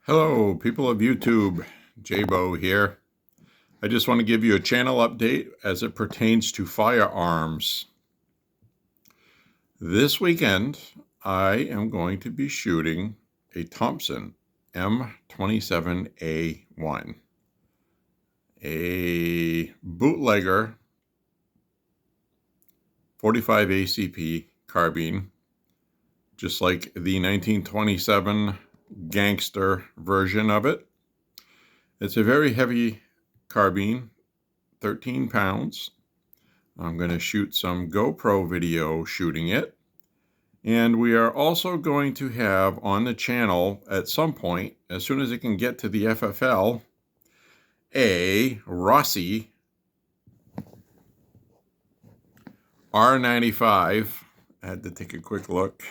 Hello, people of YouTube. Jabo here. I just want to give you a channel update as it pertains to firearms. This weekend, I am going to be shooting a Thompson M27A1, a bootlegger 45 ACP carbine, just like the 1927 gangster version of it. It's a very heavy carbine, 13 pounds. I'm going to shoot some GoPro video shooting it. And we are also going to have on the channel at some point, as soon as it can get to the FFL, a Rossi R95. I had to take a quick look.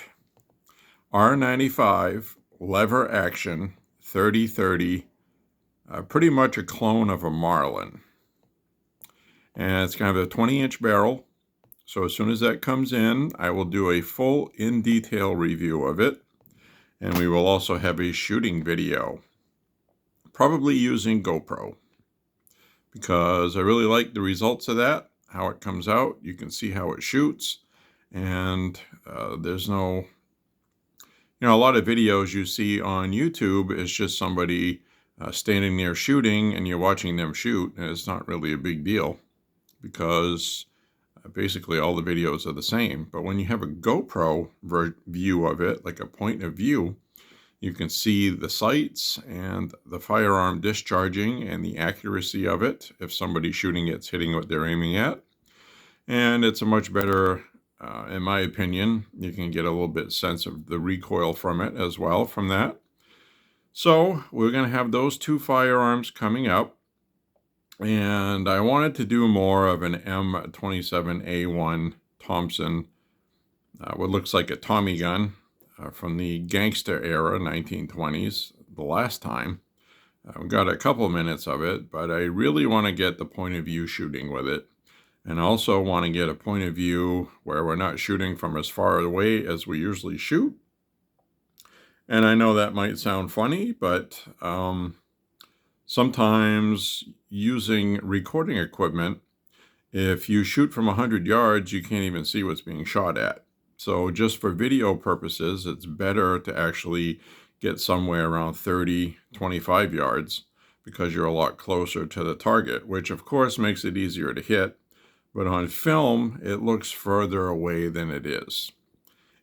R95 lever action 30-30. Pretty much a clone of a Marlin. And it's kind of a 20-inch barrel. So as soon as that comes in, I will do a full in-detail review of it. And we will also have a shooting video, probably using GoPro, because I really like the results of that, how it comes out. You can see how it shoots. And there's no, a lot of videos you see on YouTube is just somebody standing there shooting and you're watching them shoot, and it's not really a big deal because basically all the videos are the same. But when you have a GoPro view of it, like a point of view, you can see the sights and the firearm discharging and the accuracy of it. If somebody's shooting, it's hitting what they're aiming at. And it's a much better, in my opinion, you can get a little bit sense of the recoil from it as well from that. So we're going to have those two firearms coming up, and I wanted to do more of an M27A1 Thompson, what looks like a Tommy gun from the gangster era, 1920s, the last time. I've got a couple minutes of it, but I really want to get the point of view shooting with it, and also want to get a point of view where we're not shooting from as far away as we usually shoot. And I know that might sound funny, but sometimes using recording equipment, if you shoot from 100 yards, you can't even see what's being shot at. So just for video purposes, it's better to actually get somewhere around 30, 25 yards because you're a lot closer to the target, which of course makes it easier to hit. But on film, it looks further away than it is.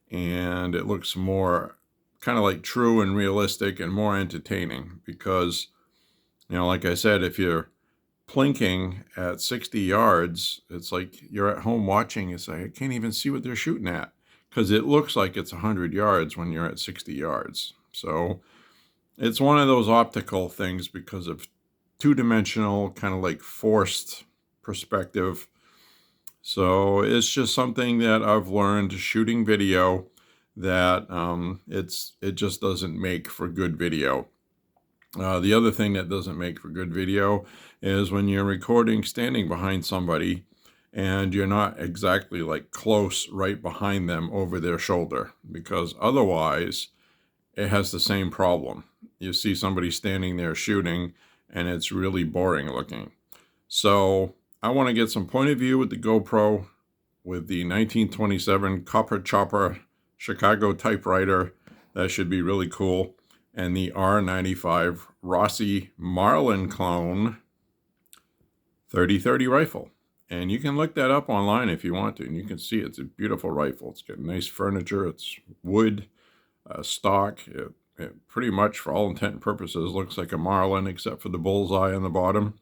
And it looks more kind of like true and realistic and more entertaining because, like I said, if you're plinking at 60 yards, it's like you're at home watching. It's like, I can't even see what they're shooting at because it looks like it's 100 yards when you're at 60 yards. So it's one of those optical things because of two-dimensional, kind of like forced perspective. So it's just something that I've learned shooting video that it just doesn't make for good video. The other thing that doesn't make for good video is when you're recording standing behind somebody and you're not exactly like close right behind them over their shoulder, because otherwise it has the same problem. You see somebody standing there shooting and it's really boring looking. So I want to get some point of view with the GoPro with the 1927 Copper Chopper Chicago typewriter. That should be really cool. And the R95 Rossi Marlin clone 30-30 rifle. And you can look that up online if you want to, and you can see it's a beautiful rifle. It's got nice furniture. It's wood, stock. It pretty much, for all intent and purposes, looks like a Marlin except for the bullseye on the bottom.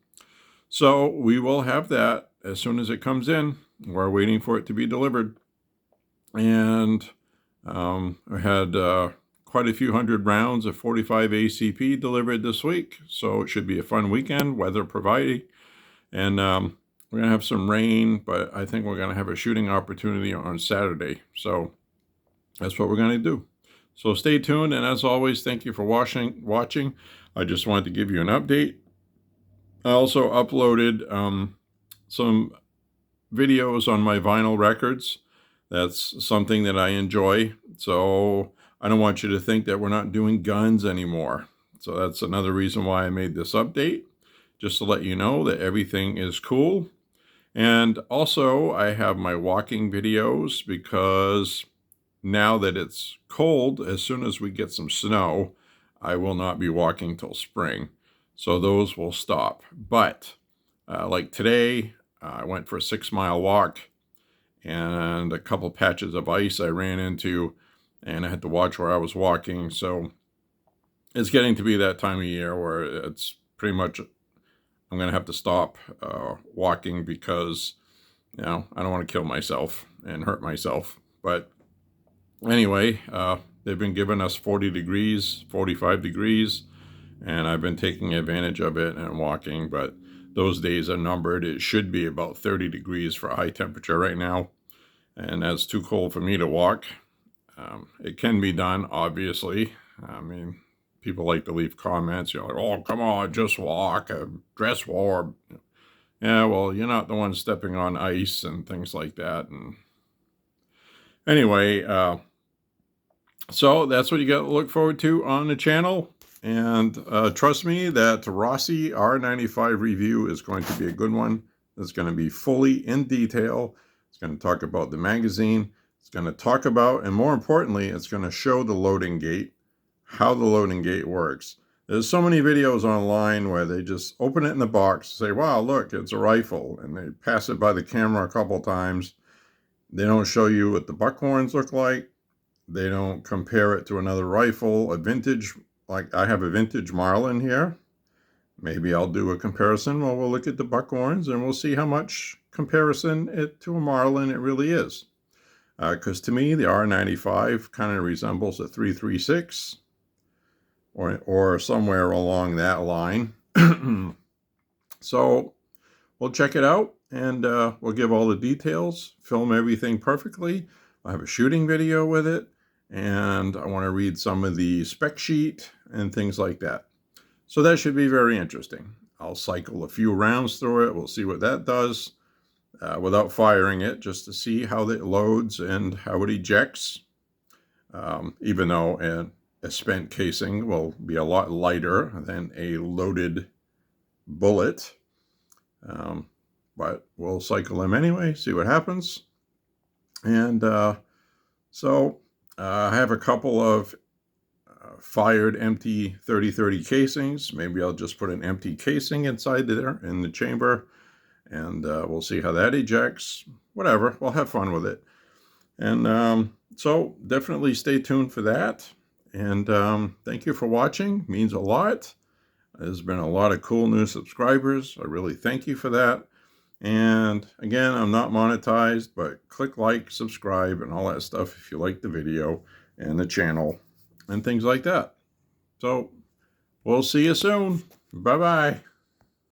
So we will have that as soon as it comes in. We're waiting for it to be delivered. And I had quite a few hundred rounds of 45 ACP delivered this week. So it should be a fun weekend, weather providing. And we're going to have some rain, but I think we're going to have a shooting opportunity on Saturday. So that's what we're going to do. So stay tuned. And as always, thank you for watching. I just wanted to give you an update. I also uploaded some videos on my vinyl records. That's something that I enjoy. So I don't want you to think that we're not doing guns anymore. So that's another reason why I made this update, just to let you know that everything is cool. And also, I have my walking videos because now that it's cold, as soon as we get some snow, I will not be walking till spring. So those will stop. But like today, I went for a 6-mile walk, and a couple patches of ice I ran into, and I had to watch where I was walking. So it's getting to be that time of year where it's pretty much, I'm going to have to stop walking because, I don't want to kill myself and hurt myself. But anyway, they've been giving us 40 degrees, 45 degrees, and I've been taking advantage of it and walking, but those days are numbered. It should be about 30 degrees for high temperature right now, and that's too cold for me to walk. It can be done, obviously. I mean, people like to leave comments, like, oh, come on, just walk, dress warm. Yeah, well, you're not the one stepping on ice and things like that. And anyway, so that's what you got to look forward to on the channel. And trust me that Rossi R95 review is going to be a good one. It's going to be fully in detail. It's going to talk about the magazine. It's going to talk about, and more importantly, it's going to show the loading gate, how the loading gate works. There's so many videos online where they just open it in the box, say, wow, look, it's a rifle, and they pass it by the camera a couple times. They don't show you what the buckhorns look like. They don't compare it to another rifle, a vintage, like I have a vintage Marlin here. Maybe I'll do a comparison. Well, we'll look at the buckhorns and we'll see how much comparison to a Marlin it really is. Because to me, the R95 kind of resembles a 336 or somewhere along that line. So we'll check it out, and we'll give all the details, film everything perfectly. I'll have a shooting video with it, and I want to read some of the spec sheet and things like that. So that should be very interesting. I'll cycle a few rounds through it. We'll see what that does without firing it, just to see how it loads and how it ejects. Even though a spent casing will be a lot lighter than a loaded bullet. But we'll cycle them anyway, see what happens. And so I have a couple of fired empty 30-30 casings. Maybe I'll just put an empty casing inside there in the chamber, and we'll see how that ejects. Whatever, we'll have fun with it. And so definitely stay tuned for that. And thank you for watching. It means a lot. There's been a lot of cool new subscribers. I really thank you for that. And again, I'm not monetized, but click like, subscribe, and all that stuff if you like the video and the channel and things like that. So we'll see you soon. Bye-bye.